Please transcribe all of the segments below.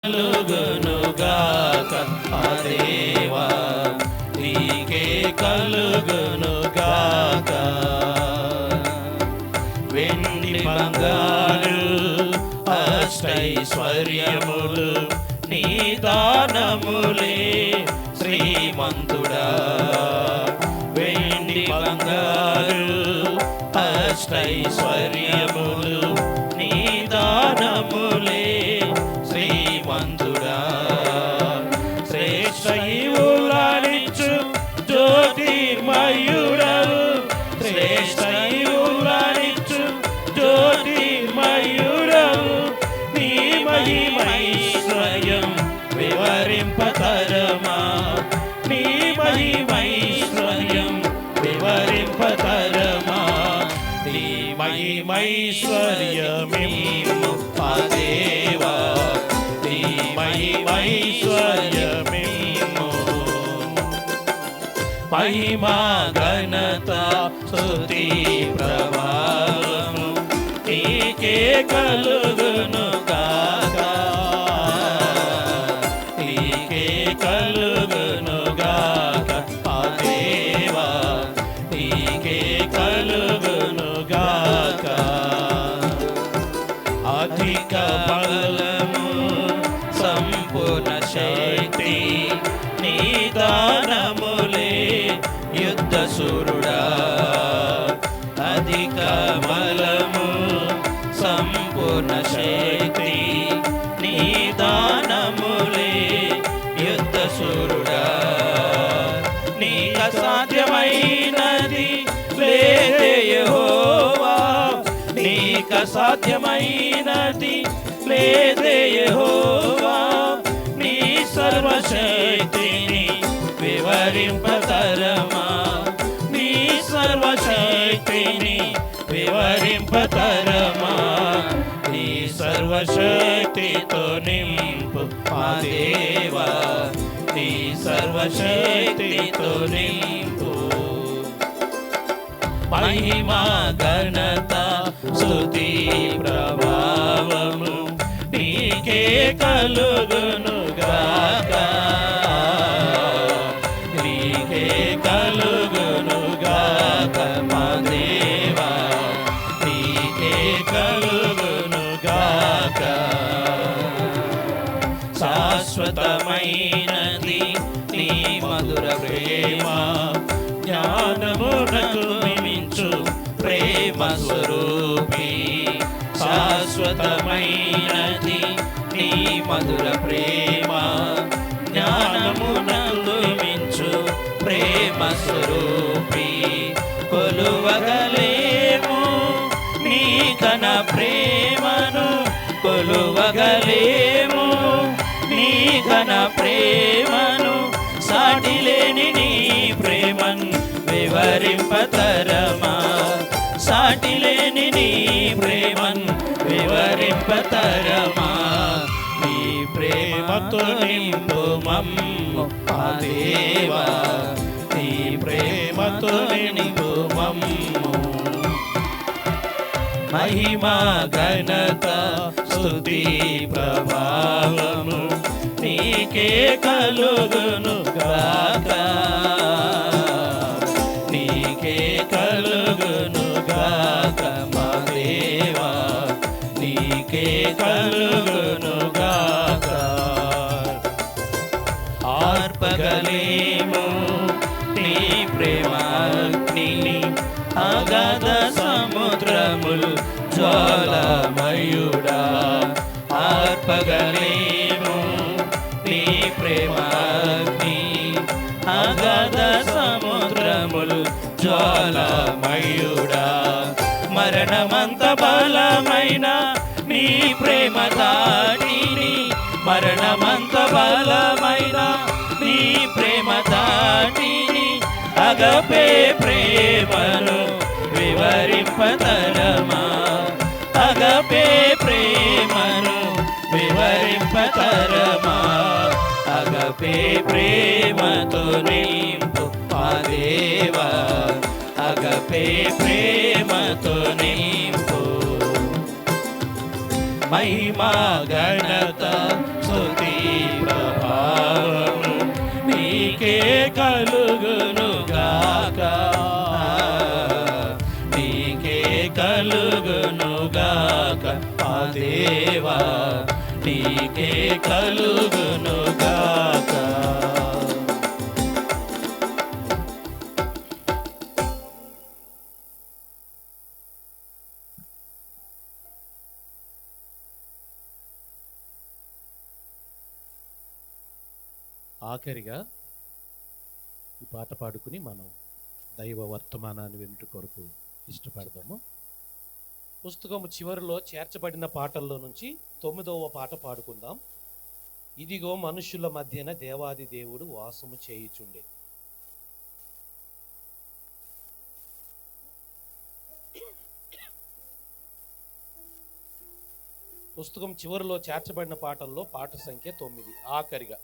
కలుగునుగాక ఆ దేవా నీకే కలుగునుగాక. వెండి బంగారు అష్టైశ్వర్యములు నీ దానములే శ్రీమంతుడా. వెండి బంగారు అష్టైశ్వర్యములు నీ దానములే శ్రీమంతుడా. శ్రేష్ఠ ఈవులనిచ్చు జ్యోతిర్మయుడవు, శ్రేష్ఠ ఈవులనిచ్చు జ్యోతిర్మయుడవు. నీ మహిమైశ్వర్యం వివరింపతరమా, నీ మహిమైశ్వర్యం వివరింపతరమా. నీ మహిమైశ్వర్యమేమో ఆ దేవా, నీ మహిమైశ్వర్యమేమో. మహిమా ఘనత స్తుతి ప్రభావము నీకే కలుగునుగాక, నీకే కలుగునుగాక ఆ దేవా, నీకే కలుగునుగాక. అధిక బలము సంపూర్ణ శక్తి నీ దానములే యుద్ధశూరుడా. అధిక బలము సంపూర్ణ శక్తి నీ దానములే యుద్ధశూరుడా. నీకు అసాధ్యమైనది లేదే యెహోవా, నీకు అసాధ్యమైనది లేదే యెహోవా. నీ సర్వశక్తిని వివరింపతరమా, నీ సర్వశక్తిని వివరింపతరమా. నీ సర్వశక్తితో నింపు ఆ దేవా, నీ సర్వశక్తితో నింపు. మహిమా ఘనత స్తుతి ప్రభావము నీకే కలుగునుగాక, నీకే కలుగునుగాక మా దేవా, నీకే కలుగునుగాక. శాశ్వతమైనది నీ మధుర ప్రేమ, జ్ఞానమునకు మించు ప్రేమ స్వరూపి. శాశ్వతమైనది నీ మధుర ప్రేమ, జ్ఞానమునకు మించు ప్రేమ స్వరూపి. కొలువగలేము నీ ఘన ప్రేమను, కొలువగలేము నీ ఘన ప్రేమను. సాటిలేని నీ ప్రేమను వివరింపతరమా, సాటిలేని నీ ప్రేమను వివరింపతరమా. నీ ప్రేమతో నింపు మమ్ము ఆ దేవా, నీ ప్రేమతో నింపు మమ్ము. మహిమా ఘనత స్తుతి ప్రభావము నీకే కలుగునుగాక, నీకే కలుగునుగాక మా దేవా, నీకే కలుగునుగాక. ఆర్పగలేము నీ ప్రేమాగ్నిని, అగాధ సముద్రములు జ్వాలామయుడా. ఆర్పగలేము నీ ప్రేమాగ్ని, అగాధ సముద్రములు జ్వాలామయుడా. మరణమంత బలమైన నీ ప్రేమ దాటిని, మరణమంత బలమైన నీ ప్రేమ దాటిని. అగపే ప్రేమను వివరింపతరమా, అగపే ప్రేమను వివరింపతరమా. అగపే ప్రేమతో నింపు ఆ దేవా, అగపే ప్రేమతో నింపు. మహిమా ఘనత స్తుతి నీకే కలుగునుగాక, నీకే కలుగునుగాక ఆ దేవా, నీకే కలుగునుగాక. ఆఖరిగా ఈ పాట పాడుకుని మనం దైవ వర్తమానాన్ని వినుట కొరకు ఇష్టపడదాము. పుస్తకము చివరిలో చేర్చబడిన పాటల్లో నుంచి 9వ పాట పాడుకుందాం. ఇదిగో మనుషుల మధ్యన దేవాది దేవుడు వాసము చేయుచుండే. పుస్తకం చివరిలో చేర్చబడిన పాటల్లో పాట సంఖ్య 9 ఆఖరిగా.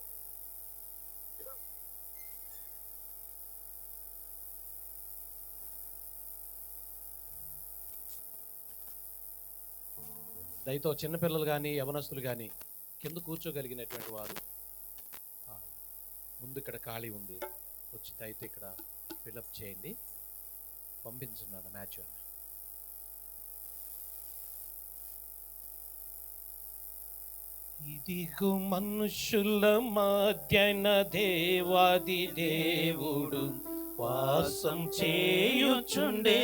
దయతో చిన్నపిల్లలు కానీ యవనస్తులు కానీ కింద కూర్చోగలిగినటువంటి వారు ముందు ఇక్కడ ఖాళీ ఉంది, వచ్చి దయతో ఇక్కడ ఫిలప్ చేయండి, పంపించున్నాను మ్యాచ్ అన్న. ఇదిగో మనుషుల మధ్యన దేవాది దేవుడు వాసం చేయుచుండే,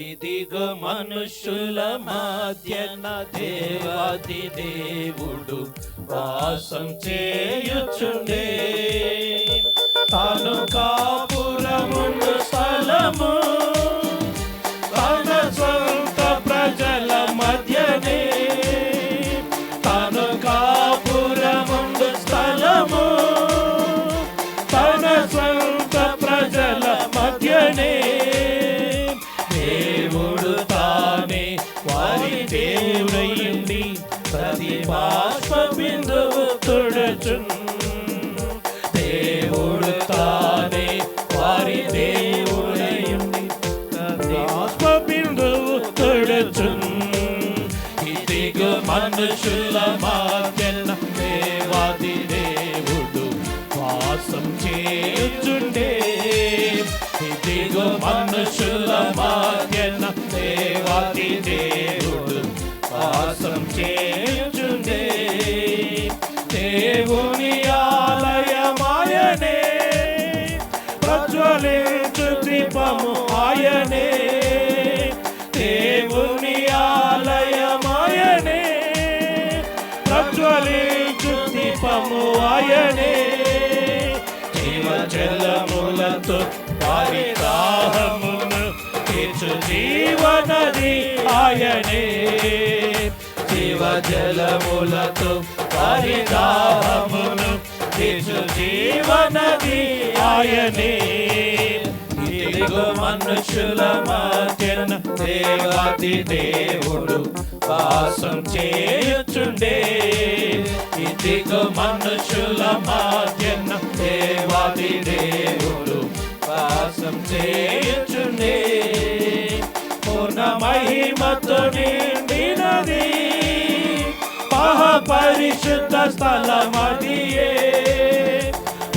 ఇదిగో మనుషుల మధ్యన దేవాది దేవుడు వాసం చేయుచుండే. తాను కాపురముండు స్థలము తన సొంత ప్రజల మధ్యనే, తాను కాపురముండు స్థలము తన సొంత ప్రజల మధ్యనే, దేవుడు తానే వారి దేవుడయుండి ప్రతి బాష్ప బిందువు తుడుచున్, దేవుడు తానే వారి దేవుడయుండి ప్రతి బాష్ప బిందువు తుడుచున్. ఇదిగో మనుషుల మధ్యన దేవాది దేవుడు వాసం చేయుచుండే, ఇదిగో మనుషుల మధ్యన దేవాది దేవుడు వాసం చేయుచుండే. దేవుని ఆలయమాయనే, ప్రజ్వలించు దీపము ఆయనే, దేవుని ఆలయమాయనే, ప్రజ్వలించు దీపము ఆయనే, జీవజలములతో వారి దాహమును తీర్చు జీవనది ఆయనే, జీవజలములతో వారి దాహమును తీర్చు జీవనది ఆయనే. ఇదిగో మనుషుల మధ్యన దేవాది దేవుడు వాసం చేయుచుండే, ఇదిగో మనుషుల మధ్యన దేవాది దేవుడు వాసం చేయుచుండే. పూర్ణ మహిమతో నిండినది మహాపరిశుద్ధ స్థలమదియే,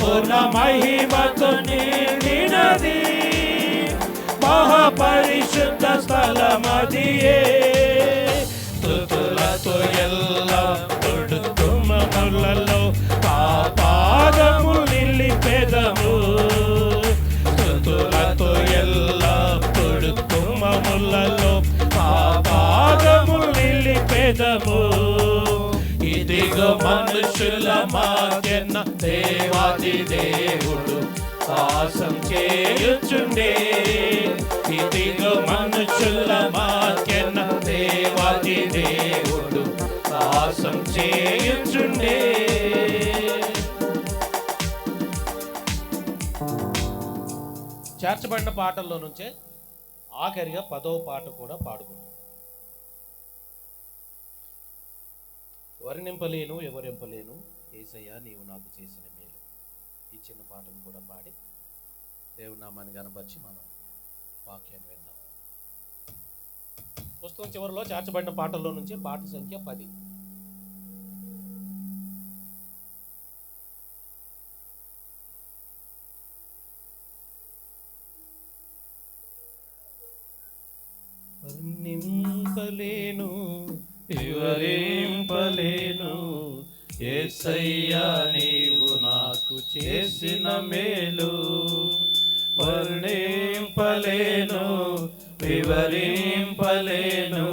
పూర్ణ మహిమతో నిండినది మహాపరిశుద్ధ స్థలమదియే. స్తుతులతో ఎల్లప్పుడూ తుమ్మములలో పాదము నిలిపెదము, స్తుతులతో ఎల్లప్పుడూ తుమ్మములలో పాదము నిలిపెదము. ఇదిగో మనుషుల మధ్యన దేవాది దేవుడు వాసం చేయుచుండే, ఇదిగో మనుషుల మధ్యన దేవాది దేవుడు వాసం చేయుచుండే. చేర్చబడిన పాటల్లో నుంచే ఆఖరిగా 10వ పాట కూడా పాడుకున్నాం. వర్ణింపలేను ఎవరింపలేను యేసయ్యా నీవు నాకు చేసిన మేలు. ఈ చిన్న పాటను కూడా పాడి దేవుని నామాన్ని గణపరిచి మనం వాక్యాన్ని విందాం. పుస్తకం చివరిలో చేర్చబడిన పాటల్లో నుంచి పాట సంఖ్య 10. యేసయ్యా నీవు నాకు చేసిన మేలు వర్ణింపలేను వివరింపలేను.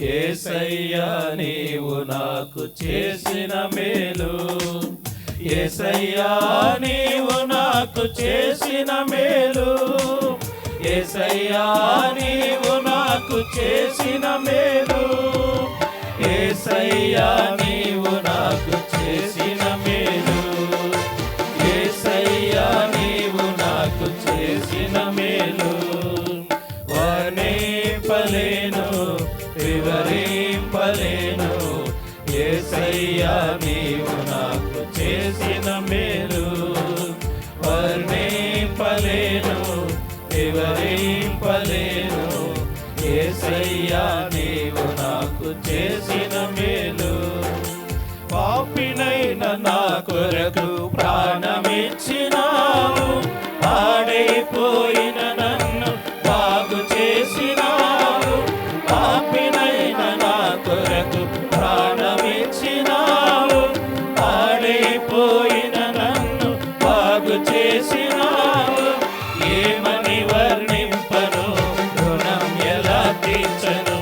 యేసయ్యా నీవు నాకు చేసిన మేలు, యేసయ్యా నీవు నాకు చేసిన మేలు, యేసయ్యా నీవు నాకు చేసిన మేలు, యేసయ్యా నీవు నాకు చేసిన మేలు, యేసయ్యా నీవు నాకు చేసిన మేలు. వర్ణింపలేను వివరింపలేను, యేసయ్యా నీవు నాకు చేసిన మేలు. వర్ణింపలేను వివరింపలేను, యేసయ్యా నీవు నాకు చేసిన మేలు. పాపినైన నా కొరకు ప్రాణమిచ్చినావు, పాడైపోయిన నన్ను బాగు చేసినావు. పాపినైన నా కొరకు ప్రాణమిచ్చినావు, పాడైపోయిన నన్ను బాగు చేసినావు. ఏమని వర్ణింపను రుణం ఎలా తీర్చను,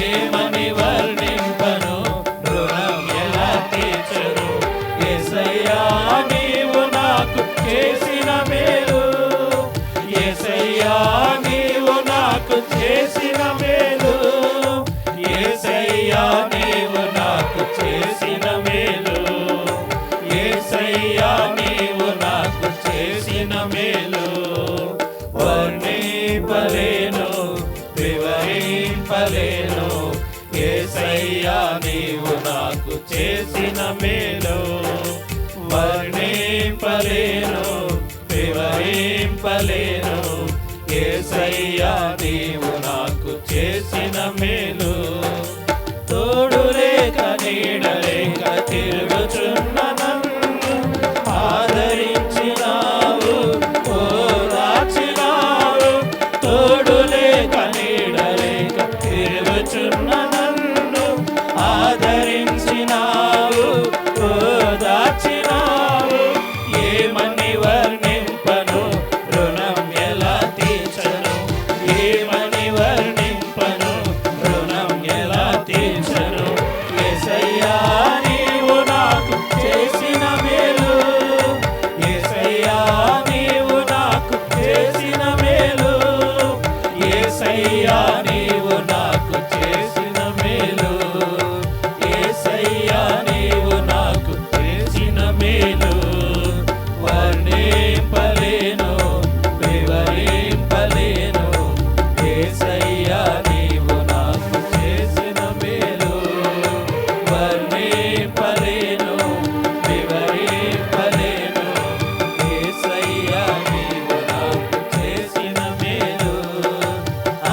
ఏమని వర్ణింపను రుణం ఎలా తీర్చను. యేసయ్యా నీవు నాకు చేసిన మేలు, యేసయ్యా నీవు నాకు చేసిన మేలు, యేసయ్యా నీవు నాకు చేసిన మేలు, యేసయ్యా నీవు నాకు చేసిన మేలు. వర్ణింపలేను వివరింపలేను, యేసయ్యా నీవు నాకు చేసిన మేలు. వర్ణింపలేను వివరింపలేను, యేసయ్యా నీవు నాకు చేసిన మేలు. తోడు లేక నీడ లేక తిరుగుచున్న నన్ను ఆదరించినావు, ఓదార్చినావు. తోడు లేక నీడ లేక తిరుగుచున్న నన్ను ఆదరించినావు, ఓదార్చినావు. ఏమని వర్ణింపను రుణం ఎలా తీర్చను, ఏమని వర్ణింపను రుణం ఎలా తీర్చను. యేసయ్యా నీవు నాకు చేసిన మేలు, యేసయ్యా నీవు నాకు చేసిన మేలు, యేసయ్యా నీవు నాకు చేసిన మేలు, యేసయ్యా నీవు నాకు చేసిన మేలు. వర్ణింపలేను వివరింపలేను, యేసయ్యా నీవు నాకు చేసిన మేలు. వర్ణింపలేను వివరింపలేను, యేసయ్యా నీవు నాకు చేసిన మేలు.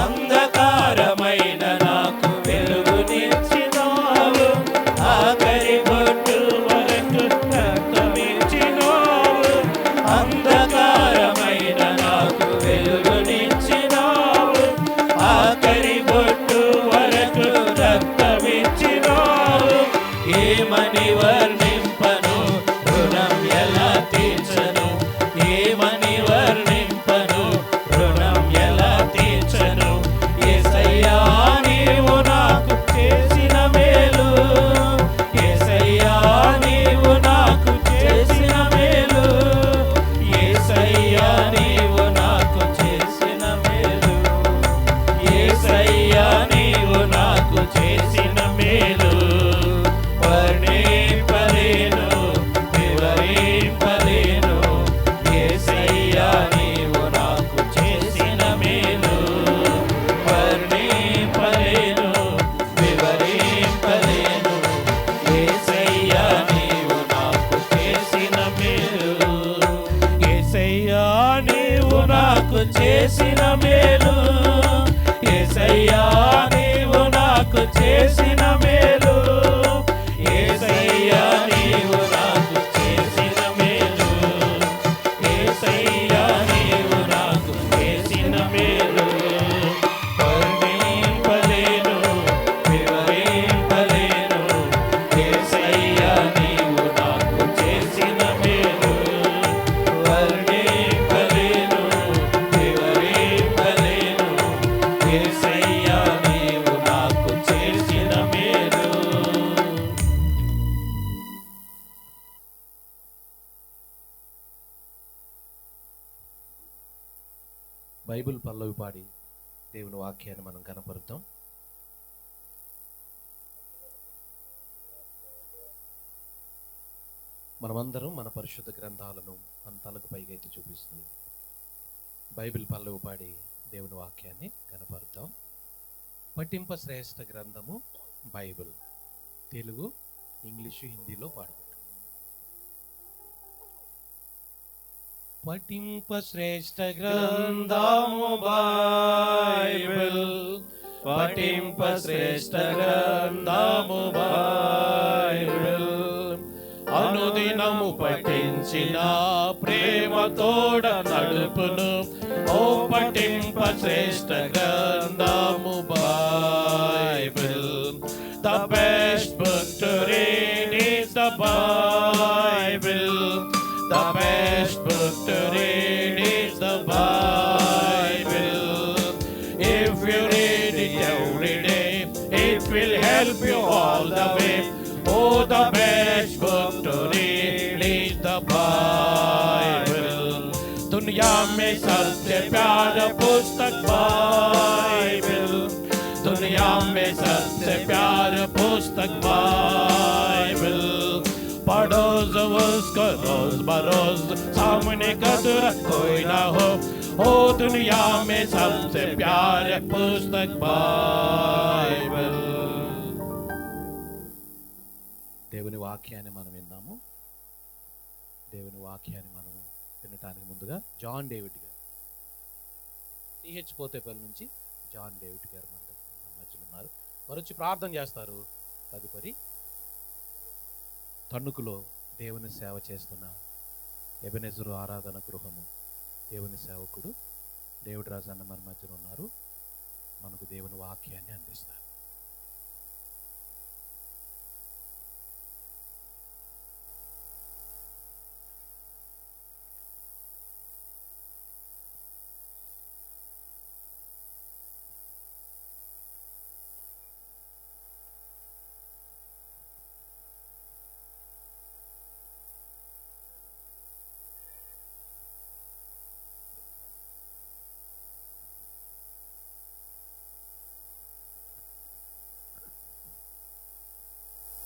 అంధకారమైన నాకు వెలుగునిచ్చినావు, ఆఖరి బొట్టు వరకు రక్తమిచ్చినావు. అంధకారమైన నాకు వెలుగునిచ్చినావు, ఆఖరి బొట్టు వరకు రక్తమిచ్చినావు. ఏమని వర్ణింపను రుణం ఎలా తీర్చను, ఏమని వర్ణింపను రుణం ఎలా తీర్చను. యేసయ్యా నీవు నాకు చేసిన మేలు, యేసయ్యా నీవు నాకు చేసిన మేలు, యేసయ్యా నీవు నాకు చేసిన మేలు, యేసయ్యా నీవు నాకు చేసిన మేలు. వర్ణింపలేను వివరింపలేను, యేసయ్యా నీవు నాకు చేసిన మేలు. వర్ణింపలేను వివరింపలేను, యేసయ్యా నీవు నాకు చేసిన మేలు. యేసయ్యా నీవు నాకు చేసిన మేలు, యేసయ్యా నీవు నాకు చేసిన మేలు, యేసయ్యా నీవు నాకు చేసిన మేలు, యేసయ్యా నీవు నాకు చేసిన మేలు. వర్ణింపలేను వివరింపలేను, యేసయ్యా బైబిల్ పల్లవి పాడి దేవుని వాక్యాన్ని మనం కనపరుద్దాం. మనమందరం మన పరిశుద్ధ గ్రంథాలను మన తలకు పైకెత్తి చూపిస్తూ బైబిల్ పల్లవి పాడి దేవుని వాక్యాన్ని కనపరుద్దాం. పఠింప శ్రేష్ఠ గ్రంథము బైబిల్. తెలుగు, ఇంగ్లీషు, హిందీలో పాడుకుంటాం. పఠింప శ్రేష్ఠ గ్రంథము బైబిల్, పఠింప శ్రేష్ఠ గ్రంథము బైబిల్, అనుదినము పఠించిన ప్రేమ తోడ నడుపును. ఓ పఠింప శ్రేష్ఠ గ్రంథము Bible. The best book to read is the Bible. The best book to read is the Bible. If you read it every day, it will help you all the way. Oh, the best book to read is the Bible. दुनिया में सबसे प्यारा पुस्तक Bible, दुनिया में सबसे प्यारा पुस्तक बाइबल. पढ़ो जो उसको रोज बरोज, सामने कदर कोई ना हो. ओ दुनिया में सबसे प्यारा पुस्तक बाइबल. దేవుని వాక్యాన్ని మనం విన్నాము. దేవుని వాక్యాన్ని మనం వినటానికి ముందుగా జాన్ డేవిడ్ గారు, టీహెచ్ పోతేపల్లి నుంచి జాన్ డేవిడ్ గారు మన మధ్యలో ఉన్నారు. వారు వచ్చి ప్రార్థన చేస్తారు. తదుపరి తణుకులో దేవుని సేవ చేస్తున్న ఎబెనెజరు ఆరాధన గృహము దేవుని సేవకుడు డేవిడ్ రాజు అన్న మన మధ్యలో ఉన్నారు. మనకు దేవుని వాక్యాన్ని అందిస్తారు.